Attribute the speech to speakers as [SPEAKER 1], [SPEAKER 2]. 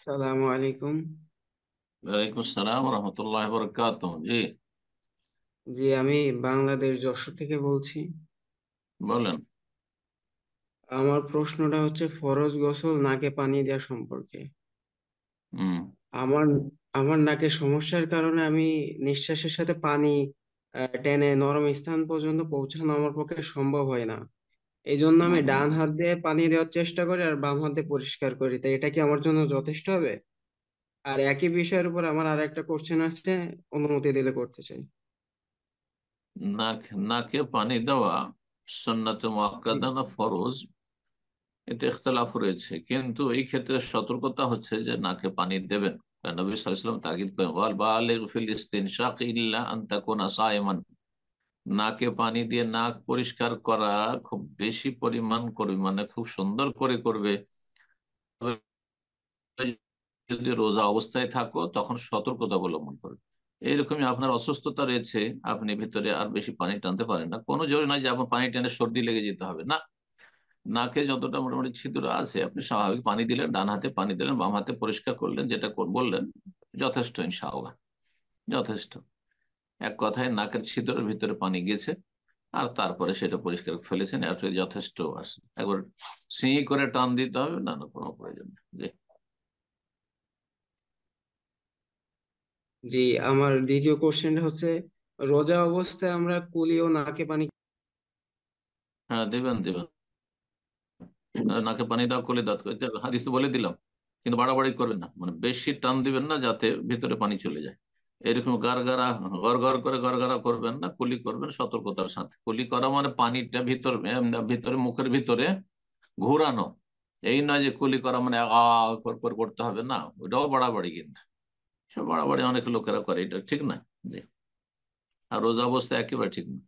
[SPEAKER 1] সালামু আলাইকুম।
[SPEAKER 2] ওয়ালাইকুম আসসালাম রহমতুল্লাহ বরকাত। জি,
[SPEAKER 1] জি, আমি বাংলাদেশ যশোর থেকে বলছি।
[SPEAKER 2] বলেন।
[SPEAKER 1] আমার প্রশ্নটা হচ্ছে ফরজ গোসল নাকে পানি দেওয়া সম্পর্কে।
[SPEAKER 2] হুম।
[SPEAKER 1] আমার আমার নাকে সমস্যার কারণে আমি নিঃশ্বাসের সাথে পানি টেনে নরম স্থান পর্যন্ত পৌঁছানো আমার পক্ষে সম্ভব হয় না। এই জন্য
[SPEAKER 2] হুম,
[SPEAKER 1] আমি
[SPEAKER 2] হুম,
[SPEAKER 1] ডান
[SPEAKER 2] হুম।
[SPEAKER 1] হাত দিয়ে পানি দেওয়ার চেষ্টা করি আর বাম হাত দিয়ে পরিষ্কার করি। তাই এটা কি আমার জন্য যথেষ্ট হবে? আর একই বিষয়ের উপর আমার আর একটা কোশ্চেন আছে, অনুমতি দিলে করতে চাই।
[SPEAKER 2] নাক নাকে পানি দেওয়া সুন্নাতে
[SPEAKER 1] জি।
[SPEAKER 2] মুআক্কাদা না ফরজ, এতে ইখতিলাফ রয়েছে, কিন্তু এই ক্ষেত্রে সতর্কতা হচ্ছে যে নাকে পানি দেবেন। কারণ নবী সাল্লাল্লাহু আলাইহি ওয়াসাল্লাম তাগিদ করেন, ওয়াল বালিগ ফিল ইসতিনশাক ইল্লা আন তাকুনা সাইমান। নাকে পানি দিয়ে নাক পরিষ্কার করা খুব বেশি পরিমাণ করবে, মানে খুব সুন্দর করে করবে। যদি রোজা অবস্থায় থাকো তখন সতর্কতা অবলম্বন করবে। এইরকমই আপনার অসুস্থতা রয়েছে, আপনি ভিতরে আর বেশি পানি টানতে পারেন না, কোনো জোরে নয় যে আপনার পানি টেনে সর্দি লেগে যেতে হবে না। নাকে যতটা মোটামুটি ছিদ্র আছে আপনি স্বাভাবিক পানি দিলেন, ডান হাতে পানি দিলেন, বাম হাতে পরিষ্কার করলেন, যেটা বললেন, যথেষ্ট ইনশাআল্লাহ। যথেষ্ট। এক কথায় নাকের ছিদ্রের ভিতরে পানি গেছে, আর তারপরে সেটা পরিষ্কার করে ফেলেছেন, এটা যথেষ্ট আছে। একবার সিঁ করে টান দিতে হবে না, না কোনো প্রয়োজন নেই। জি।
[SPEAKER 1] জি, আমার দ্বিতীয় কোশ্চেনটা হচ্ছে, রোজা অবস্থায় আমরা কুলি ও নাকে পানি।
[SPEAKER 2] হ্যাঁ, দেবেন দেবেন। নাকে পানি দাও, কোলে দাও, এটা হাদিস তো বলে দিলাম। কিন্তু বাড়াবাড়ি করবেন না, মানে বেশি টান দিবেন না যাতে ভিতরে পানি চলে যায়। এরকম গারগারা, গড় করে গড়গড়া করবেন না, কুলি করবেন সতর্কতার সাথে। কুলি করা মানে পানিটা ভিতরে মুখের ভিতরে ঘোরানো। এই নয় যে কুলি করা মানে করে করতে হবে না, ওটাও বাড়াবাড়ি কিন্তু। সব বাড়াবাড়ি অনেক লোকেরা করে, এটা ঠিক না। জি। আর রোজা অবস্থা একেবারে ঠিক না।